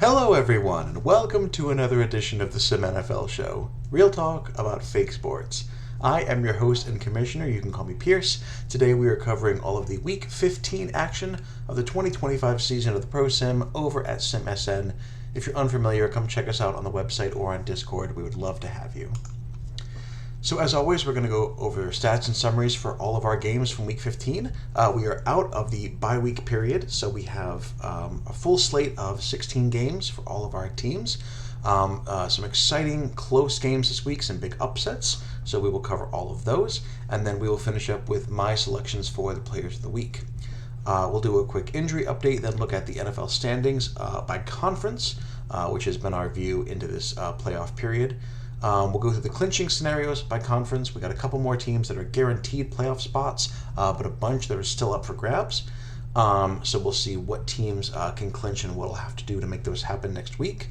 Hello, everyone, and welcome to another edition of the SimNFL show. Real talk about fake sports. I am your host and commissioner. You can call me Pierce. Today we are covering all of the Week 15 action of the 2025 season of the Pro Sim over at SimSN. If you're unfamiliar, come check us out on the website or on Discord. We would love to have you. So as always, we're going to go over stats and summaries for all of our games from Week 15. We are out of the bye-week period, so we have a full slate of 16 games for all of our teams. Some exciting close games this week, some big upsets, so we will cover all of those, and then we will finish up with my selections for the players of the week. We'll do a quick injury update, then look at the NFL standings by conference, which has been our view into this playoff period. We'll go through the clinching scenarios by conference. We got a couple more teams that are guaranteed playoff spots, but a bunch that are still up for grabs. So we'll see what teams can clinch and what we'll have to do to make those happen next week.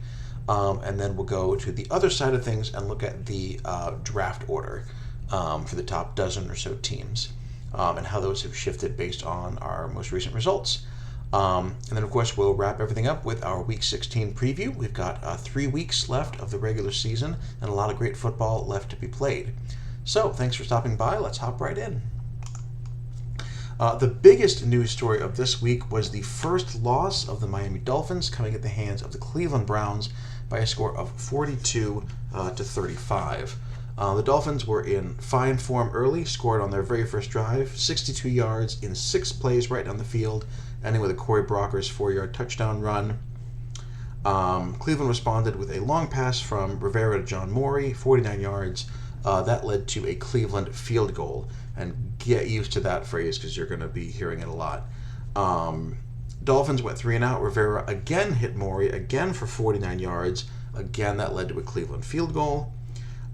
And then we'll go to the other side of things and look at the draft order for the top dozen or so teams and how those have shifted based on our most recent results. And then, of course, we'll wrap everything up with our Week 16 preview. We've got 3 weeks left of the regular season and a lot of great football left to be played. So, thanks for stopping by. Let's hop right in. The biggest news story of this week was the first loss of the Miami Dolphins coming at the hands of the Cleveland Browns by a score of 42 to 35. The Dolphins were in fine form early, scored on their very first drive, 62 yards in 6 plays right down the field, ending with a Corey Brockers 4-yard touchdown run. Cleveland responded with a long pass from Rivera to John Morey, 49 yards. That led to a Cleveland field goal. And get used to that phrase because you're going to be hearing it a lot. Dolphins went 3 and out. Rivera again hit Morey, again for 49 yards. Again, that led to a Cleveland field goal.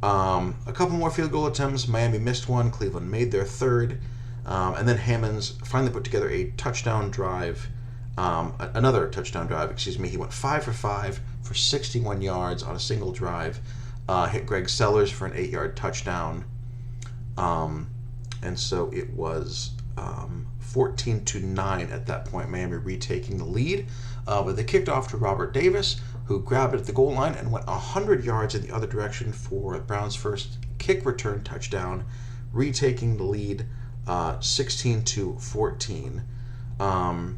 A couple more field goal attempts. Miami missed one. Cleveland made their third. And then Hammonds finally put together a touchdown drive, another touchdown drive, He went 5 for 5 for 61 yards on a single drive, hit Greg Sellers for an 8-yard touchdown. And so it was 14 to 9 at that point, Miami retaking the lead. But they kicked off to Robert Davis, who grabbed it at the goal line and went 100 yards in the other direction for Brown's first kick return touchdown, retaking the lead 16 to 14. Then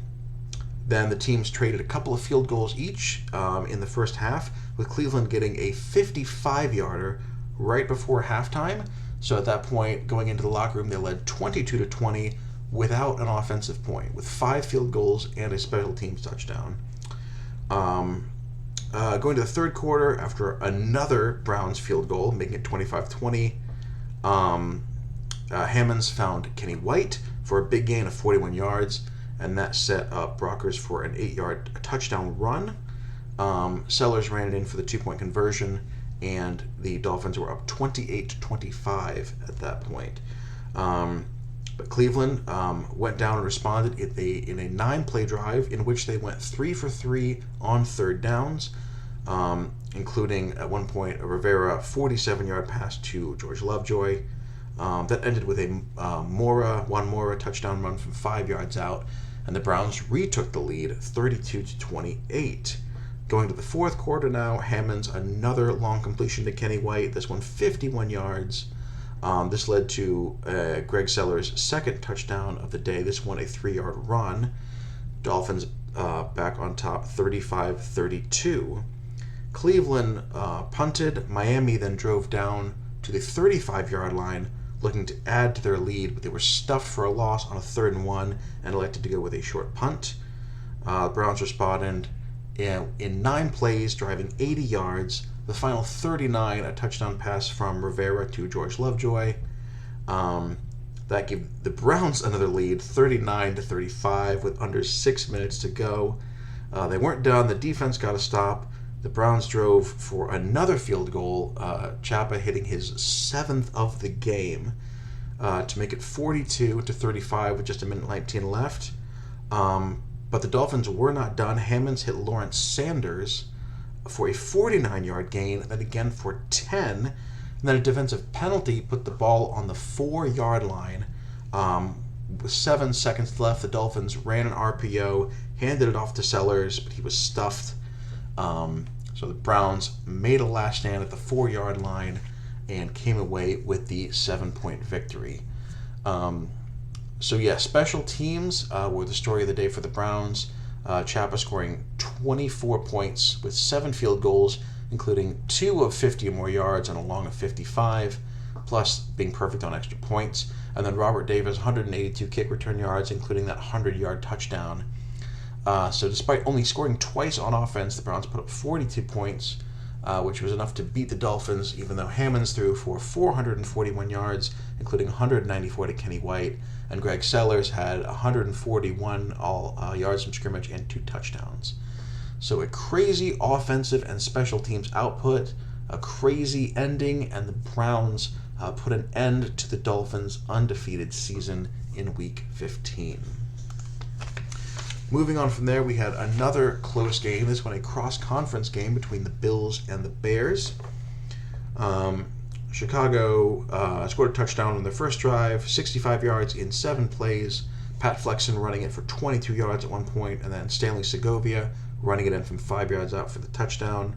the teams traded a couple of field goals each in the first half, with Cleveland getting a 55-yarder right before halftime. So at that point, going into the locker room, they led 22 to 20 without an offensive point, with 5 field goals and a special teams touchdown. Going to the third quarter, after another Browns field goal, making it 25-20, Hammonds found Kenny White for a big gain of 41 yards, and that set up Brockers for an 8-yard touchdown run. Sellers ran it in for the 2-point conversion, and the Dolphins were up 28-25 at that point. But Cleveland went down and responded in a 9-play drive in which they went 3 for 3 on third downs, including at one point a Rivera 47-yard pass to George Lovejoy. That ended with a Juan Mora touchdown run from 5 yards out, and the Browns retook the lead 32 to 28. Going to the fourth quarter now, Hammonds another long completion to Kenny White, this one 51 yards. This led to Greg Sellers' second touchdown of the day, this one a 3-yard run. Dolphins back on top 35-32. Cleveland punted. Miami then drove down to the 35-yard line, looking to add to their lead, but they were stuffed for a loss on a 3rd and 1 and elected to go with a short punt. The Browns responded in 9 plays, driving 80 yards. The final 39, a touchdown pass from Rivera to George Lovejoy. That gave the Browns another lead, 39-35, with under 6 minutes to go. They weren't done. The defense got a stop. The Browns drove for another field goal, Chapa hitting his 7th of the game to make it 42-35 with just a minute 19 left. But the Dolphins were not done. Hammonds hit Lawrence Sanders for a 49-yard gain, then again for 10. And then a defensive penalty put the ball on the 4-yard line. With 7 seconds left, the Dolphins ran an RPO, handed it off to Sellers, but he was stuffed. So the Browns made a last stand at the 4-yard line and came away with the 7-point victory. Special teams were the story of the day for the Browns. Chapa scoring 24 points with 7 field goals, including 2 of 50 or more yards and a long of 55, plus being perfect on extra points. And then Robert Davis, 182 kick return yards, including that 100-yard touchdown. So despite only scoring twice on offense, the Browns put up 42 points, which was enough to beat the Dolphins, even though Hammonds threw for 441 yards, including 194 to Kenny White, and Greg Sellers had 141 yards from scrimmage and 2 touchdowns. So a crazy offensive and special teams output, a crazy ending, and the Browns put an end to the Dolphins' undefeated season in Week 15. Moving on from there, we had another close game. This one a cross-conference game between the Bills and the Bears. Chicago scored a touchdown on their first drive, 65 yards in 7 plays. Pat Flexen running it for 22 yards at one point, and then Stanley Segovia running it in from 5 yards out for the touchdown.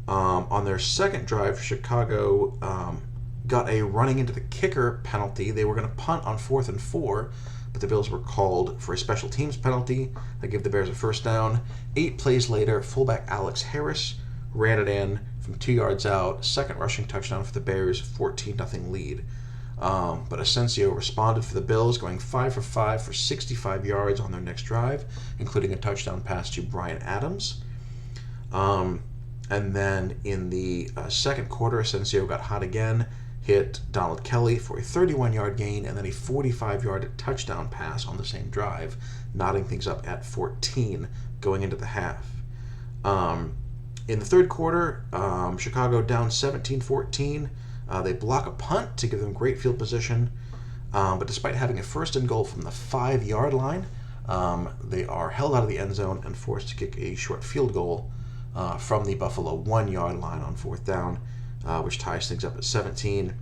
On their second drive, Chicago got a running into the kicker penalty. They were going to punt on 4th and 4, but the Bills were called for a special teams penalty that gave the Bears a first down. 8 plays later, fullback Alex Harris ran it in from 2 yards out. Second rushing touchdown for the Bears, 14-0 lead. But Asensio responded for the Bills, going 5 for 5 for 65 yards on their next drive, including a touchdown pass to Bryan Adams. And then in the second quarter, Asensio got hot again, hit Donald Kelly for a 31-yard gain, and then a 45-yard touchdown pass on the same drive, knotting things up at 14 going into the half. In the third quarter, Chicago down 17-14. They block a punt to give them great field position, but despite having a first and goal from the 5-yard line, they are held out of the end zone and forced to kick a short field goal from the Buffalo 1-yard line on 4th down, which ties things up at 17.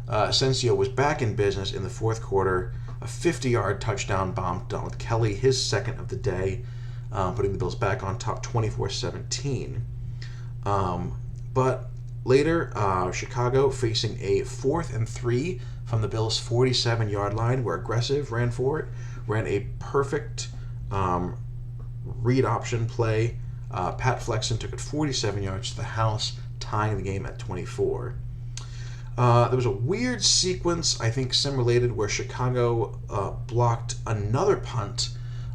Asensio was back in business in the fourth quarter. A 50-yard touchdown bomb to Donald Kelly, his second of the day, putting the Bills back on top 24-17. But later, Chicago facing a 4th and 3 from the Bills' 47-yard line, were aggressive, ran for it, ran a perfect read option play. Pat Flexen took it 47 yards to the house, tying the game at 24. There was a weird sequence, I think sim-related, where Chicago blocked another punt,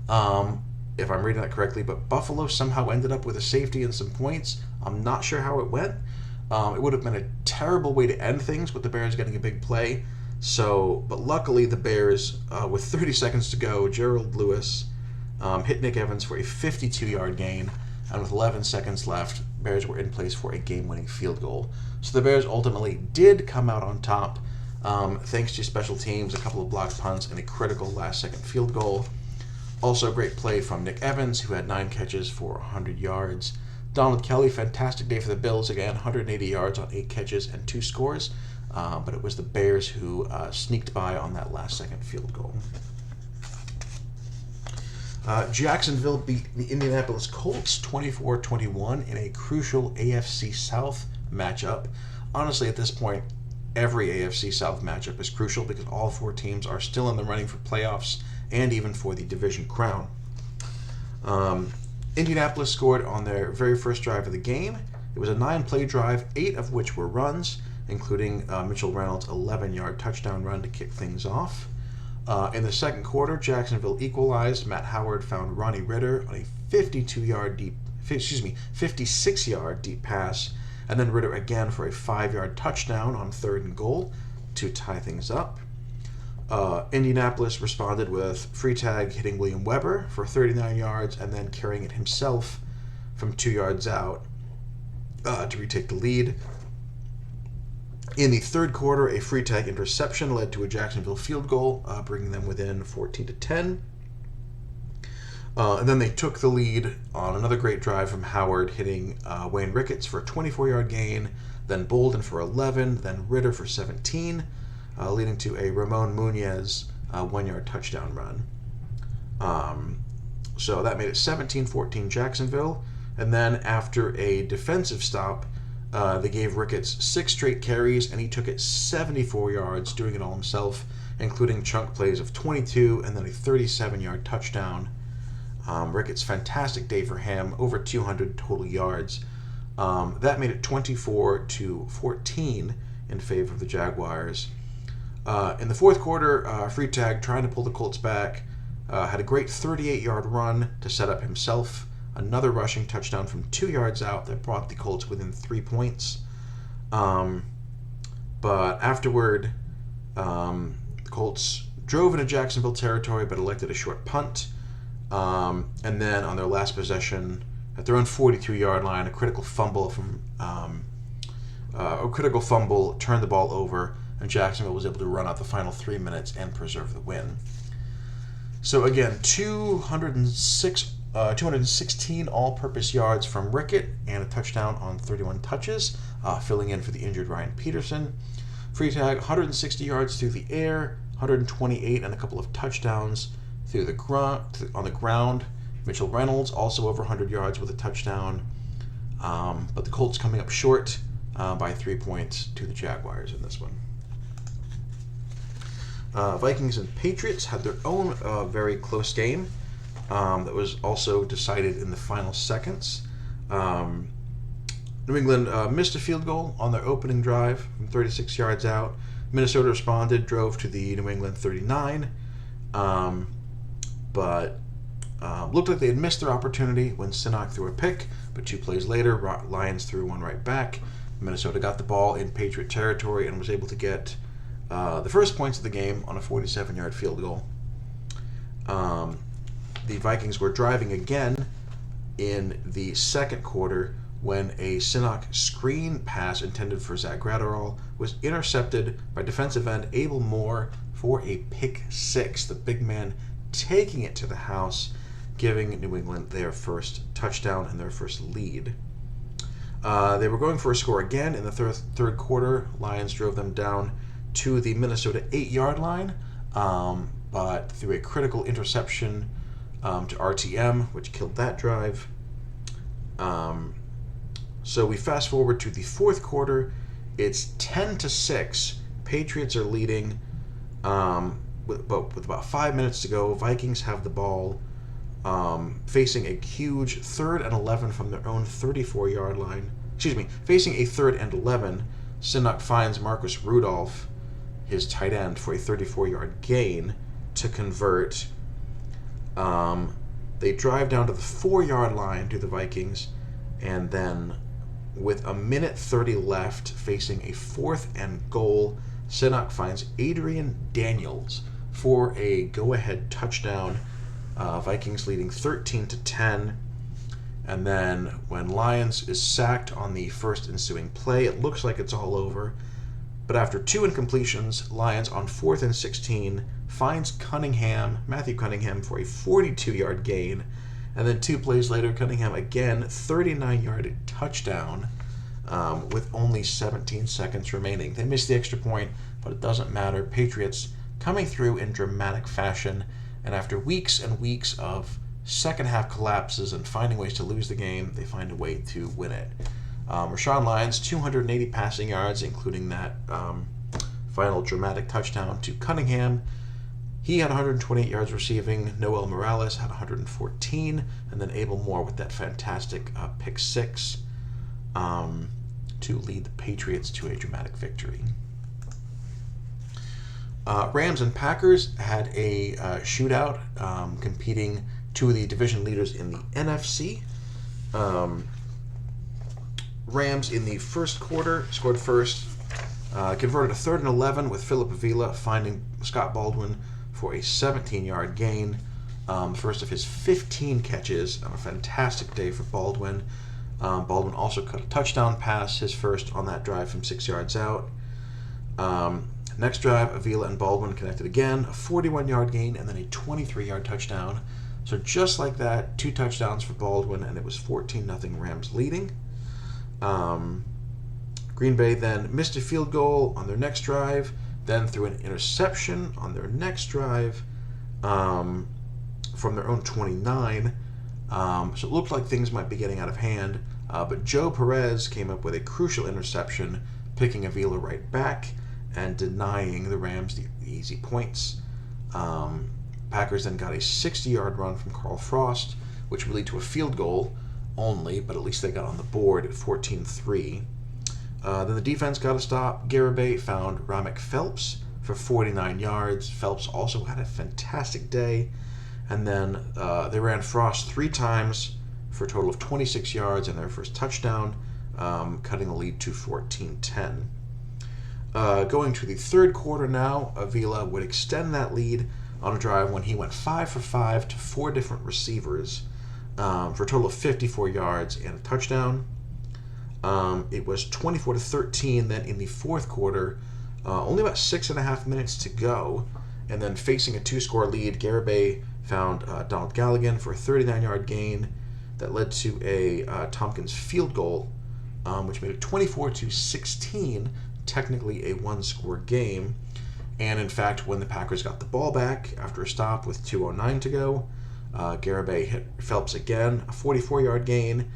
if I'm reading that correctly, but Buffalo somehow ended up with a safety and some points. I'm not sure how it went. It would have been a terrible way to end things with the Bears getting a big play. But luckily the Bears, with 30 seconds to go, Gerald Lewis hit Nick Evans for a 52-yard gain, and with 11 seconds left, Bears were in place for a game-winning field goal. So the Bears ultimately did come out on top, thanks to special teams, a couple of blocked punts, and a critical last-second field goal. Also, great play from Nick Evans, who had 9 catches for 100 yards. Donald Kelly, fantastic day for the Bills, again, 180 yards on 8 catches and 2 scores, but it was the Bears who sneaked by on that last-second field goal. Jacksonville beat the Indianapolis Colts 24-21 in a crucial AFC South matchup. Honestly, at this point, every AFC South matchup is crucial because all 4 teams are still in the running for playoffs and even for the division crown. Indianapolis scored on their very first drive of the game. It was a 9-play drive, 8 of which were runs, including Mitchell Reynolds' 11-yard touchdown run to kick things off. In the second quarter, Jacksonville equalized. Matt Howard found Ronnie Ritter on a 56-yard deep pass, and then Ritter again for a 5-yard touchdown on 3rd and goal to tie things up. Indianapolis responded with Freitag hitting William Weber for 39 yards and then carrying it himself from 2 yards out to retake the lead. In the third quarter, a Freitag interception led to a Jacksonville field goal, bringing them within 14-10. And then they took the lead on another great drive from Howard, hitting Wayne Ricketts for a 24-yard gain, then Bolden for 11, then Ritter for 17, leading to a Ramon Munoz 1-yard touchdown run. So that made it 17-14 Jacksonville. And then after a defensive stop, they gave Ricketts 6 straight carries, and he took it 74 yards, doing it all himself, including chunk plays of 22 and then a 37-yard touchdown. Ricketts, fantastic day for him, over 200 total yards. That made it 24-14 in favor of the Jaguars. In the fourth quarter, Freitag, trying to pull the Colts back, had a great 38-yard run to set up himself another rushing touchdown from 2 yards out that brought the Colts within 3 points. But afterward, the Colts drove into Jacksonville territory but elected a short punt. And then on their last possession, at their own 42-yard line, a critical fumble turned the ball over, and Jacksonville was able to run out the final 3 minutes and preserve the win. So again, 216 all-purpose yards from Rickett and a touchdown on 31 touches, filling in for the injured Ryan Peterson. Freitag, 160 yards through the air, 128 and a couple of touchdowns through on the ground. Mitchell Reynolds also over 100 yards with a touchdown. But the Colts coming up short by 3 points to the Jaguars in this one. Vikings and Patriots had their own very close game that was also decided in the final seconds. New England missed a field goal on their opening drive from 36 yards out. Minnesota responded, drove to the New England 39, but looked like they had missed their opportunity when Sinnock threw a pick, but 2 plays later, Lions threw one right back. Minnesota got the ball in Patriot territory and was able to get the first points of the game on a 47-yard field goal. The Vikings were driving again in the second quarter when a Sinnock screen pass intended for Zach Gratterall was intercepted by defensive end Abel Moore for a pick 6. The big man taking it to the house, giving New England their first touchdown and their first lead. They were going for a score again in the third quarter. Lions drove them down to the Minnesota 8-yard line, but through a critical interception to RTM, which killed that drive. So we fast forward to the fourth quarter. It's 10-6. Patriots are leading with about 5 minutes to go. Vikings have the ball, facing a huge 3rd and 11 from their own 34-yard line. Facing a 3rd and 11. Sinnock finds Marcus Rudolph, his tight end, for a 34-yard gain to convert. They drive down to the 4-yard line to the Vikings, and then with a minute 30 left, facing a 4th and goal, Sinnock finds Adrian Daniels for a go-ahead touchdown. Vikings leading 13-10. And then when Lions is sacked on the first ensuing play, it looks like it's all over. But after 2 incompletions, Lions on 4th and 16 finds Matthew Cunningham, for a 42-yard gain. And then 2 plays later, Cunningham again, 39-yard touchdown with only 17 seconds remaining. They missed the extra point, but it doesn't matter. Patriots coming through in dramatic fashion. And after weeks and weeks of second-half collapses and finding ways to lose the game, they find a way to win it. Rashawn Lyons, 280 passing yards, including that final dramatic touchdown to Cunningham. He had 128 yards receiving. Noel Morales had 114. And then Abel Moore with that fantastic pick 6 to lead the Patriots to a dramatic victory. Rams and Packers had a shootout, competing 2 of the division leaders in the NFC. Rams in the first quarter scored first, converted a 3rd and 11 with Philip Avila finding Scott Baldwin for a 17-yard gain. First of his 15 catches on a fantastic day for Baldwin. Baldwin also caught a touchdown pass, his first on that drive from 6 yards out. Next drive, Avila and Baldwin connected again, a 41-yard gain, and then a 23-yard touchdown. So just like that, 2 touchdowns for Baldwin, and it was 14-0 Rams leading. Green Bay then missed a field goal on their next drive, then threw an interception on their next drive from their own 29. So it looked like things might be getting out of hand, but Joe Perez came up with a crucial interception, picking Avila right back and denying the Rams the easy points. Packers then got a 60-yard run from Carl Frost, which would lead to a field goal only, but at least they got on the board at 14-3. Then the defense got a stop. Garibay found Ramek Phelps for 49 yards. Phelps also had a fantastic day. And then they ran Frost 3 times for a total of 26 yards and their first touchdown, cutting the lead to 14-10. Going to the third quarter now, Avila would extend that lead on a drive when he went 5 for 5 to 4 different receivers for a total of 54 yards and a touchdown. It was 24-13 then in the fourth quarter, only about 6.5 minutes to go, and then facing a 2-score lead, Garibay found Donald Galligan for a 39-yard gain that led to a Tompkins field goal, which made it 24-16, technically a 1-score game. And in fact, when the Packers got the ball back after a stop with 2:09 to go, Garibay hit Phelps again, a 44-yard gain,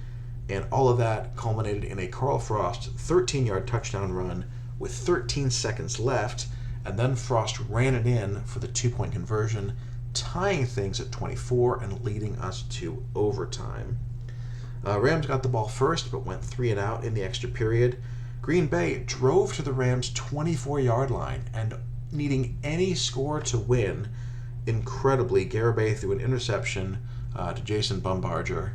and all of that culminated in a Carl Frost 13-yard touchdown run with 13 seconds left, and then Frost ran it in for the 2-point conversion, tying things at 24 and leading us to overtime. Rams got the ball first, but went 3 and out in the extra period. Green Bay drove to the Rams' 24-yard line, and needing any score to win, incredibly, Garibay threw an interception to Jason Bumbarger,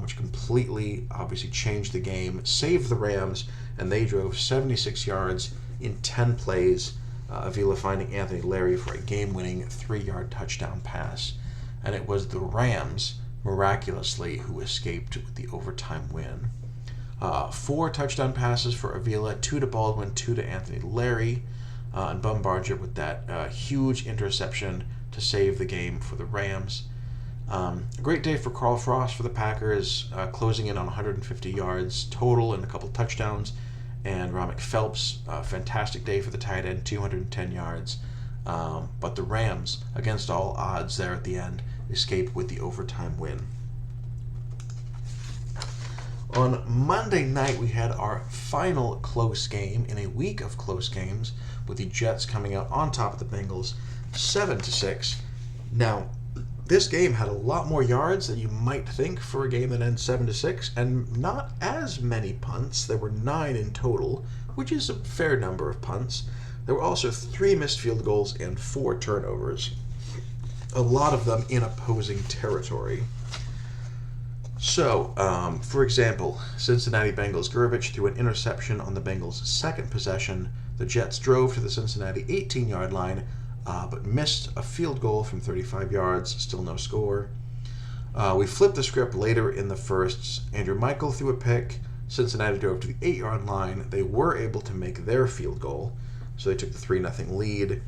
which completely, obviously, changed the game, saved the Rams, and they drove 76 yards in 10 plays, Avila finding Anthony Larry for a game-winning 3-yard touchdown pass. And it was the Rams, miraculously, who escaped with the overtime win. 4 touchdown passes for Avila, 2 to Baldwin, 2 to Anthony Larry, and Bumbarger with that huge interception to save the game for the Rams. A great day for Carl Frost for the Packers, closing in on 150 yards total and a couple touchdowns. And Ramek Phelps, fantastic day for the tight end, 210 yards. But the Rams, against all odds there at the end, escaped with the overtime win. On Monday night, we had our final close game in a week of close games, with the Jets coming out on top of the Bengals, 7-6. Now, this game had a lot more yards than you might think for a game that ends 7-6, and not as many punts. There were 9 in total, which is a fair number of punts. There were also 3 missed field goals and 4 turnovers, a lot of them in opposing territory. So, for example, Cincinnati Bengals, Gurvich threw an interception on the Bengals' second possession. The Jets drove to the Cincinnati 18-yard line, but missed a field goal from 35 yards, still no score. We flipped the script later in the first. Andrew Michael threw a pick. Cincinnati drove to the 8-yard line. They were able to make their field goal, so they took the 3-0 lead.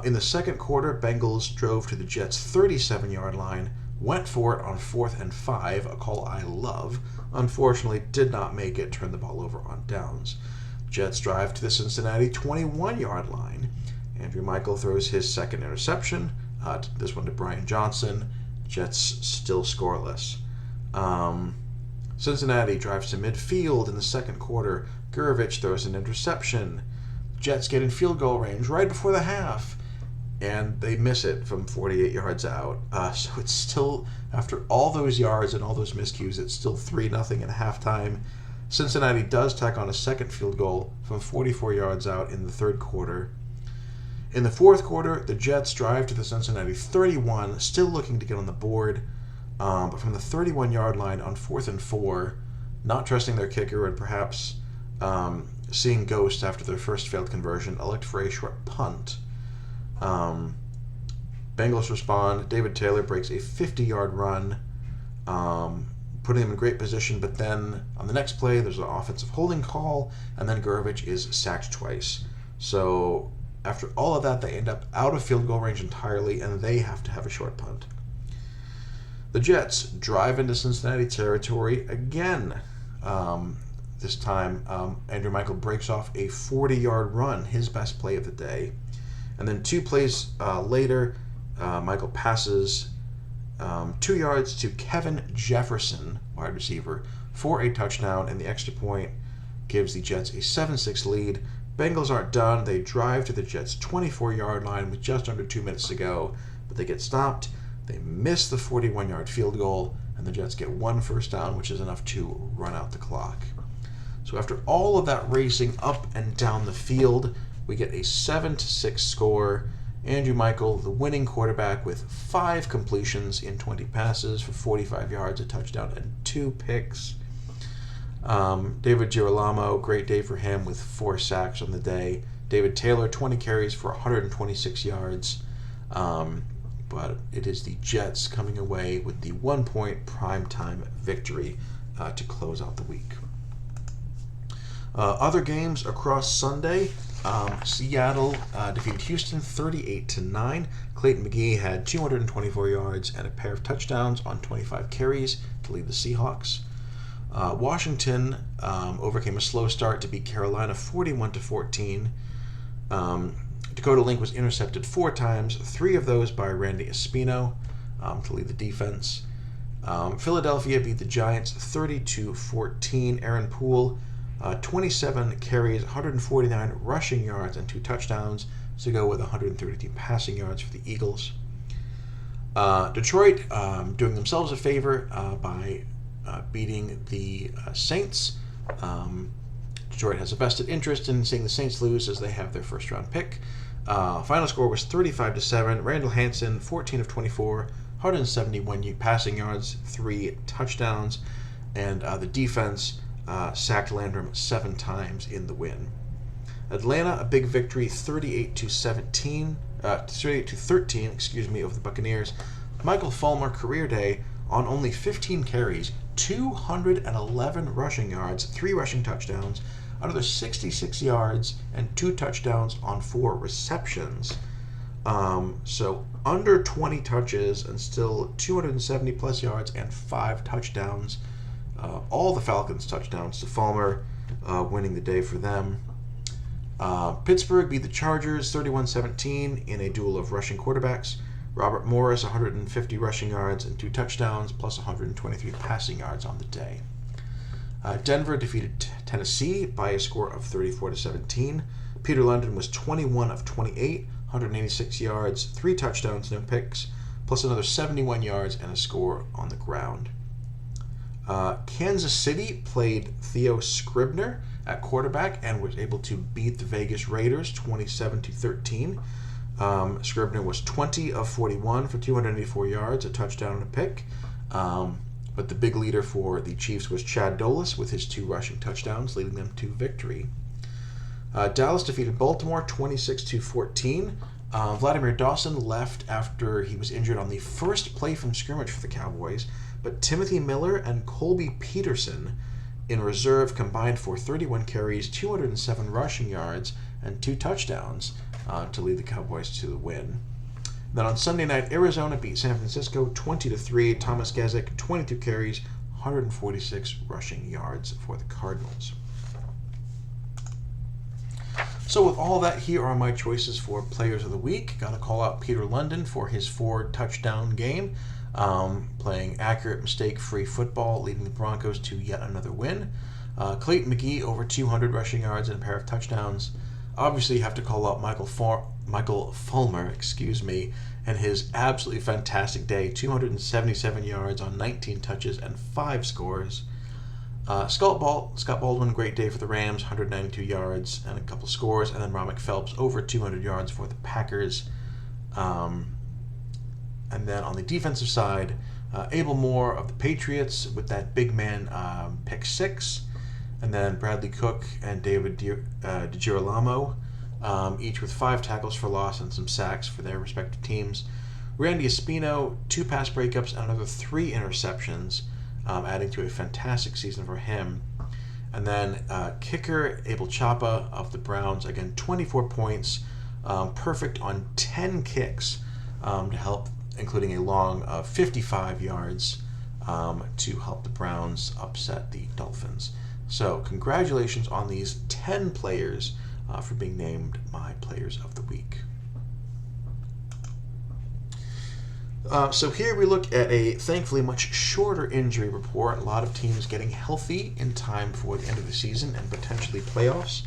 In the second quarter, Bengals drove to the Jets' 37-yard line, went for it on 4th and 5, a call I love. Unfortunately, did not make it, turned the ball over on downs. Jets drive to the Cincinnati 21-yard line. Andrew Michael throws his second interception, this one to Brian Johnson. Jets still scoreless. Cincinnati drives to midfield in the second quarter. Gurvich throws an interception. Jets get in field goal range right before the half, and they miss it from 48 yards out. So it's still, after all those yards and all those miscues, it's still 3-0 at halftime. Cincinnati does tack on a second field goal from 44 yards out in the third quarter. In the fourth quarter, the Jets drive to the Cincinnati 31, still looking to get on the board, but from the 31-yard line on 4th and 4, not trusting their kicker and perhaps seeing ghosts after their first failed conversion, elect for a short punt. Bengals respond. David Taylor breaks a 50-yard run, putting him in great position, but then on the next play, there's an offensive holding call, and then Gurvich is sacked twice. So after all of that, they end up out of field goal range entirely, and they have to have a short punt. The Jets drive into Cincinnati territory again. This time, Andrew Michael breaks off a 40-yard run, his best play of the day. And then 2 plays later, Michael passes 2 yards to Kevin Jefferson, wide receiver, for a touchdown, and the extra point gives the Jets a 7-6 lead. Bengals aren't done. They drive to the Jets' 24-yard line with just under 2 minutes to go, but they get stopped. They miss the 41-yard field goal, and the Jets get 1 first down, which is enough to run out the clock. So after all of that racing up and down the field, we get a 7-6 score. Andrew Michael, the winning quarterback, with 5 completions in 20 passes for 45 yards, a touchdown, and 2 picks. David Girolamo, great day for him with 4 sacks on the day. David Taylor, 20 carries for 126 yards. But it is the Jets coming away with the 1-point primetime victory to close out the week. Other games across Sunday. Seattle defeated Houston 38-9. Clayton McGee had 224 yards and a pair of touchdowns on 25 carries to lead the Seahawks. Washington overcame a slow start to beat Carolina 41-14. Dakota Link was intercepted 4 times, 3 of those by Randy Espino to lead the defense. Philadelphia beat the Giants 30-14. Aaron Poole, 27 carries, 149 rushing yards, and 2 touchdowns to go with 132 passing yards for the Eagles. Detroit doing themselves a favor by beating the Saints. Detroit has a vested interest in seeing the Saints lose as they have their first-round pick. Final score was 35-7. Randall Hansen, 14 of 24, 171 passing yards, 3 touchdowns, and the defense sacked Landrum 7 times in the win. Atlanta, a big victory, 38-13, over the Buccaneers. Michael Fulmer, career day on only 15 carries, 211 rushing yards, 3 rushing touchdowns, another 66 yards, and 2 touchdowns on 4 receptions. So under 20 touches and still 270 plus yards and 5 touchdowns. All the Falcons' touchdowns to Fulmer, winning the day for them. Pittsburgh beat the Chargers 31-17 in a duel of rushing quarterbacks. Robert Morris, 150 rushing yards and 2 touchdowns, plus 123 passing yards on the day. Denver defeated Tennessee by a score of 34-17. Peter London was 21 of 28, 186 yards, 3 touchdowns, no picks, plus another 71 yards and a score on the ground. Kansas City played Theo Scribner at quarterback and was able to beat the Vegas Raiders 27-13. Scribner was 20 of 41 for 284 yards, a touchdown and a pick. But the big leader for the Chiefs was Chad Dolis with his 2 rushing touchdowns, leading them to victory. Dallas defeated Baltimore 26-14. Vladimir Dawson left after he was injured on the first play from scrimmage for the Cowboys, but Timothy Miller and Colby Peterson in reserve combined for 31 carries, 207 rushing yards, and 2 touchdowns to lead the Cowboys to the win. Then on Sunday night, Arizona beat San Francisco 20-3. Thomas Gezik, 22 carries, 146 rushing yards for the Cardinals. So with all that, here are my choices for Players of the Week. Got to call out Peter London for his 4-touchdown game, playing accurate, mistake-free football, leading the Broncos to yet another win. Clayton McGee, over 200 rushing yards and a pair of touchdowns. Obviously, you have to call out Michael Fulmer, and his absolutely fantastic day, 277 yards on 19 touches and 5 scores. Scott Baldwin, great day for the Rams, 192 yards and a couple scores. And then Ramek Phelps, over 200 yards for the Packers. And then on the defensive side, Abel Moore of the Patriots with that big man pick 6. And then Bradley Cook and David DiGirolamo, each with 5 tackles for loss and some sacks for their respective teams. Randy Espino, 2 pass breakups and another 3 interceptions, adding to a fantastic season for him. And then kicker Abel Chapa of the Browns, again 24 points, perfect on 10 kicks to help, including a long 55 yards to help the Browns upset the Dolphins. So congratulations on these 10 players for being named my Players of the Week. So here we look at a thankfully much shorter injury report. A lot of teams getting healthy in time for the end of the season and potentially playoffs.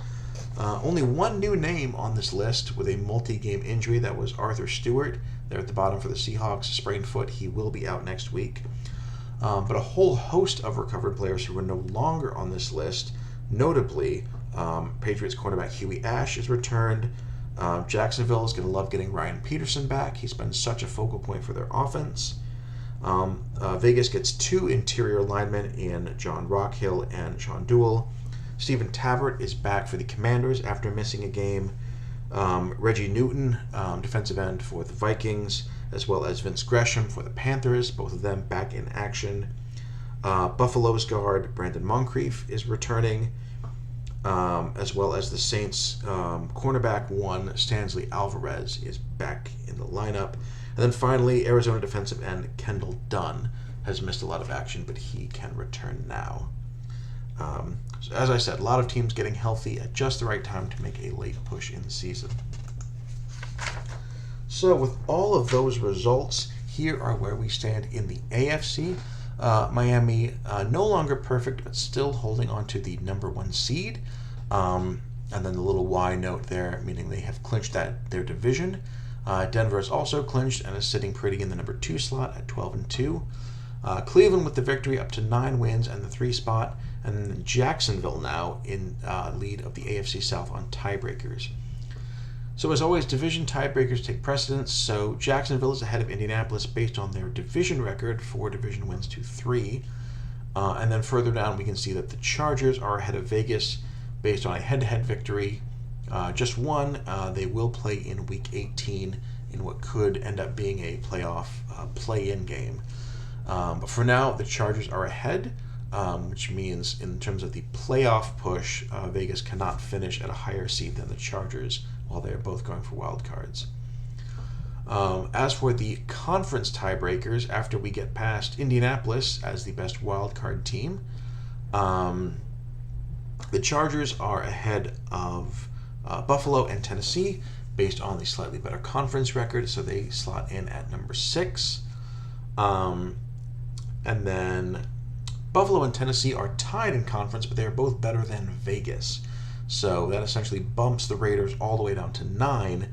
Only one new name on this list with a multi-game injury. That was Arthur Stewart. There at the bottom for the Seahawks, sprained foot. He will be out next week. But a whole host of recovered players who are no longer on this list. Notably, Patriots cornerback Huey Ash is returned. Jacksonville is going to love getting Ryan Peterson back. He's been such a focal point for their offense. Vegas gets 2 interior linemen in John Rockhill and Sean Duell. Stephen Tabbert is back for the Commanders after missing a game. Reggie Newton, defensive end for the Vikings, as well as Vince Gresham for the Panthers, both of them back in action. Buffalo's guard Brandon Moncrief is returning, as well as the Saints cornerback 1 Stanley Alvarez is back in the lineup. And then finally, Arizona defensive end Kendall Dunn has missed a lot of action, but he can return now. So as I said, a lot of teams getting healthy at just the right time to make a late push in the season. So with all of those results, here are where we stand in the AFC. Miami, no longer perfect, but still holding on to the number 1 seed. And then the little Y note there, meaning they have clinched their division. Denver is also clinched and is sitting pretty in the number 2 slot at 12-2. Cleveland with the victory up to 9 wins and the 3 spot. And then Jacksonville now in lead of the AFC South on tiebreakers. So as always, division tiebreakers take precedence. So Jacksonville is ahead of Indianapolis based on their division record, 4 division wins to 3. And then further down, we can see that the Chargers are ahead of Vegas based on a head-to-head victory. Just one. They will play in Week 18 in what could end up being a playoff play-in game. But for now, the Chargers are ahead, which means in terms of the playoff push, Vegas cannot finish at a higher seed than the Chargers while they are both going for wild cards. As for the conference tiebreakers, after we get past Indianapolis as the best wild card team, the Chargers are ahead of Buffalo and Tennessee based on the slightly better conference record, so they slot in at number 6. And then Buffalo and Tennessee are tied in conference, but they are both better than Vegas. So that essentially bumps the Raiders all the way down to 9.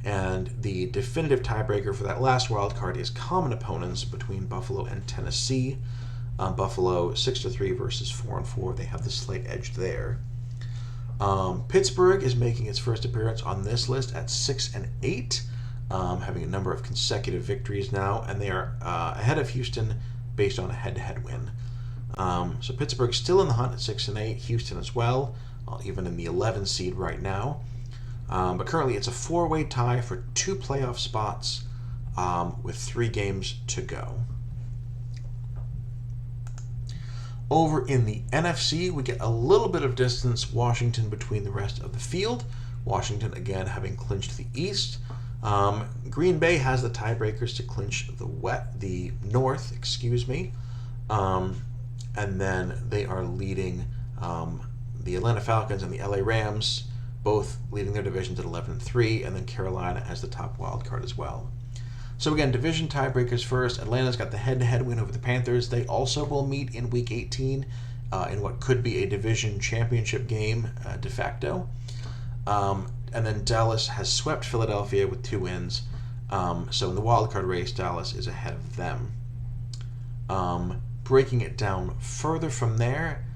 And the definitive tiebreaker for that last wild card is common opponents between Buffalo and Tennessee. Buffalo 6-3 versus 4-4. They have the slight edge there. Pittsburgh is making its first appearance on this list at 6-8, having a number of consecutive victories now, and they are ahead of Houston based on a head-to-head win. So Pittsburgh's still in the hunt at 6-8. Houston as well, even in the 11 seed right now. But currently it's a 4-way tie for 2 playoff spots with 3 games to go. Over in the NFC, we get a little bit of distance, Washington between the rest of the field. Washington, again, having clinched the East. Green Bay has the tiebreakers to clinch the North, and then they are leading the Atlanta Falcons and the LA Rams, both leading their divisions at 11-3, and then Carolina as the top wild card as well. So again, division tiebreakers first. Atlanta's got the head-to-head win over the Panthers. They also will meet in Week 18 in what could be a division championship game de facto. And then Dallas has swept Philadelphia with 2 wins. So in the wildcard race, Dallas is ahead of them. Breaking it down further from there,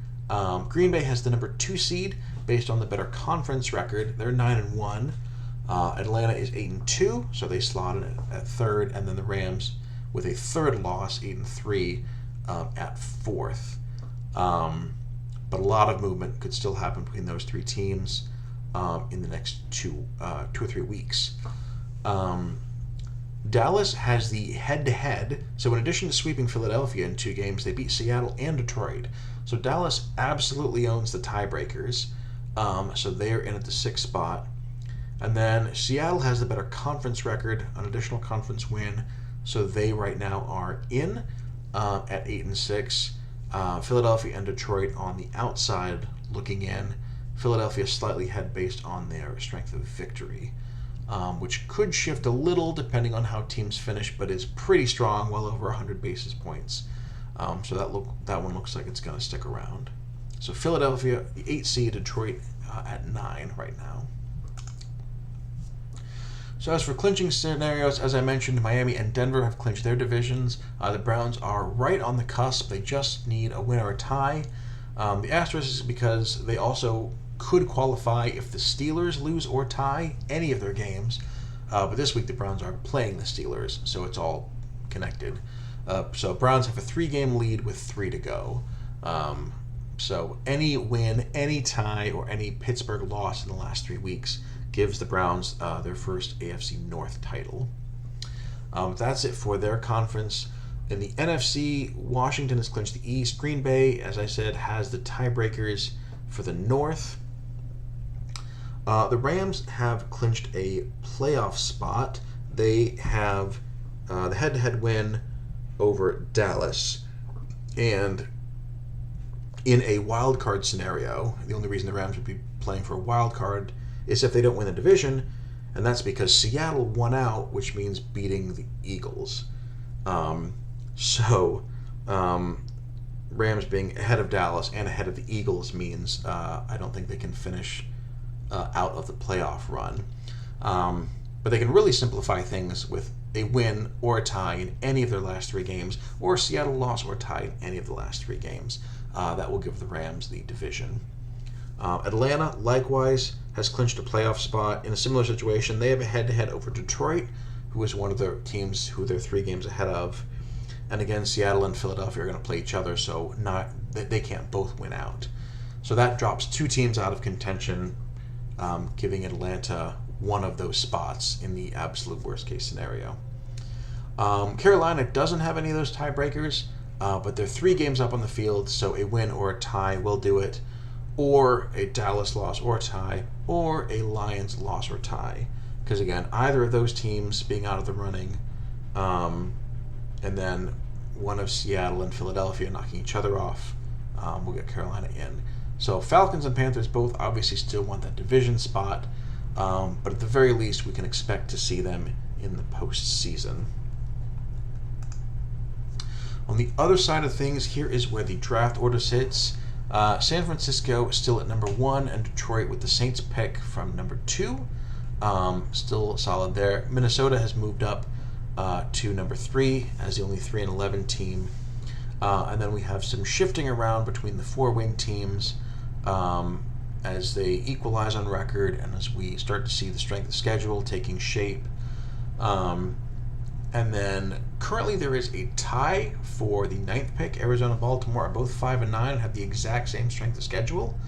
Green Bay has the number 2 seed based on the better conference record. They're 9-1. Atlanta is 8-2, so they slot in at 3rd, and then the Rams with a 3rd loss, 8-3, at 4th. But a lot of movement could still happen between those 3 teams in the next 2 or 3 weeks. Dallas has the head-to-head, so in addition to sweeping Philadelphia in 2 games, they beat Seattle and Detroit. So Dallas absolutely owns the tiebreakers, so they're in at the 6th spot. And then Seattle has the better conference record, an additional conference win, so they right now are in at 8-6. Philadelphia and Detroit on the outside looking in. Philadelphia slightly ahead based on their strength of victory. which could shift a little depending on how teams finish, but is pretty strong, well over 100 basis points. So that one looks like it's going to stick around. So Philadelphia, the 8 seed, Detroit at 9 right now. So as for clinching scenarios, as I mentioned, Miami and Denver have clinched their divisions. The Browns are right on the cusp. They just need a win or a tie. The asterisk is because they also could qualify if the Steelers lose or tie any of their games. But this week the Browns are playing the Steelers, so it's all connected. So Browns have a 3-game lead with 3 to go. So any win, any tie, or any Pittsburgh loss in the last 3 weeks gives the Browns their first AFC North title. That's it for their conference. In the NFC, Washington has clinched the East. Green Bay, as I said, has the tiebreakers for the North. The Rams have clinched a playoff spot. They have the head-to-head win over Dallas. And in a wild card scenario, the only reason the Rams would be playing for a wild card is if they don't win the division, and that's because Seattle won out, which means beating the Eagles. Rams being ahead of Dallas and ahead of the Eagles means I don't think they can finish out of the playoff run. But they can really simplify things with a win or a tie in any of their last 3 games, or a Seattle loss or a tie in any of the last 3 games. That will give the Rams the division. Atlanta, likewise, has clinched a playoff spot. In a similar situation, they have a head-to-head over Detroit, who is one of the teams who they're 3 games ahead of. And again, Seattle and Philadelphia are going to play each other, so they can't both win out. So that drops 2 teams out of contention, giving Atlanta one of those spots in the absolute worst-case scenario. Carolina doesn't have any of those tiebreakers, but they're 3 games up on the field, so a win or a tie will do it, or a Dallas loss or a tie, or a Lions loss or tie. Because again, either of those teams being out of the running, and then one of Seattle and Philadelphia knocking each other off, will get Carolina in. So Falcons and Panthers both obviously still want that division spot, but at the very least we can expect to see them in the postseason. On the other side of things, here is where the draft order sits. San Francisco is still at number 1, and Detroit with the Saints pick from number 2. Still solid there. Minnesota has moved up to number 3 as the only 3-11 team. And then we have some shifting around between the 4-win teams as they equalize on record and as we start to see the strength of schedule taking shape. And then currently there is a tie for the 9th pick. Arizona and Baltimore are both 5-9 and have the exact same strength of schedule.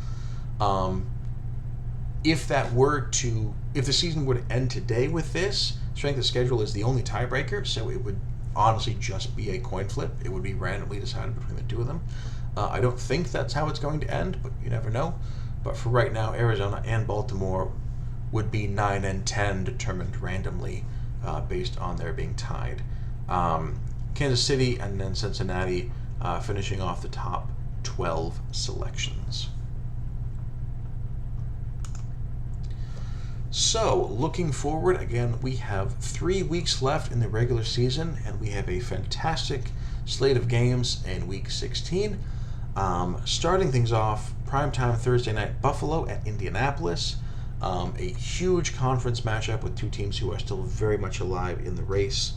If the season would end today with this, strength of schedule is the only tiebreaker, so it would honestly just be a coin flip. It would be randomly decided between the 2 of them. I don't think that's how it's going to end, but you never know. But for right now, Arizona and Baltimore would be 9 and 10 determined randomly based on their being tied. Kansas City and then Cincinnati finishing off the top 12 selections. So, looking forward, again, we have 3 weeks left in the regular season, and we have a fantastic slate of games in Week 16. Starting things off, primetime Thursday night, Buffalo at Indianapolis. A huge conference matchup with 2 teams who are still very much alive in the race.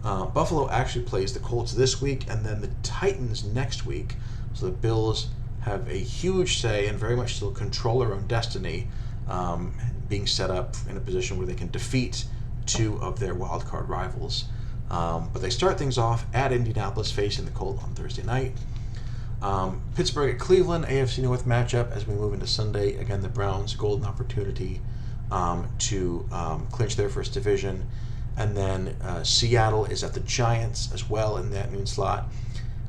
Buffalo actually plays the Colts this week, and then the Titans next week. So the Bills have a huge say and very much still control their own destiny, being set up in a position where they can defeat 2 of their wildcard rivals. But they start things off at Indianapolis facing the Colts on Thursday night. Pittsburgh at Cleveland, AFC North matchup as we move into Sunday. Again, the Browns' golden opportunity to clinch their first division. And then Seattle is at the Giants as well in that noon slot.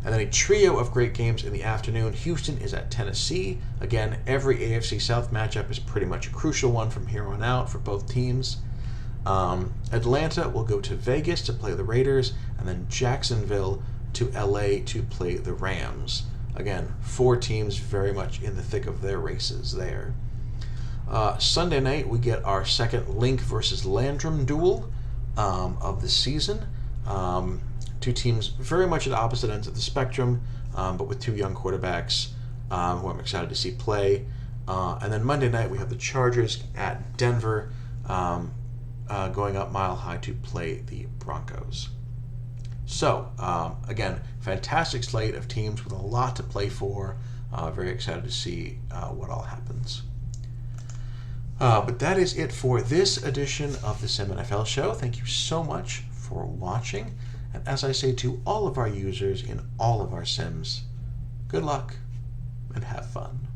And then a trio of great games in the afternoon. Houston is at Tennessee. Again, every AFC South matchup is pretty much a crucial one from here on out for both teams. Atlanta will go to Vegas to play the Raiders, and then Jacksonville to LA to play the Rams. Again, 4 teams very much in the thick of their races there. Sunday night, we get our second Link versus Landrum duel of the season. Two teams very much at opposite ends of the spectrum, but with two young quarterbacks who I'm excited to see play. And then Monday night, we have the Chargers at Denver, going up Mile High to play the Broncos. So, again, fantastic slate of teams with a lot to play for. Very excited to see what all happens. But that is it for this edition of the SimNFL show. Thank you so much for watching. And as I say to all of our users in all of our sims, good luck and have fun.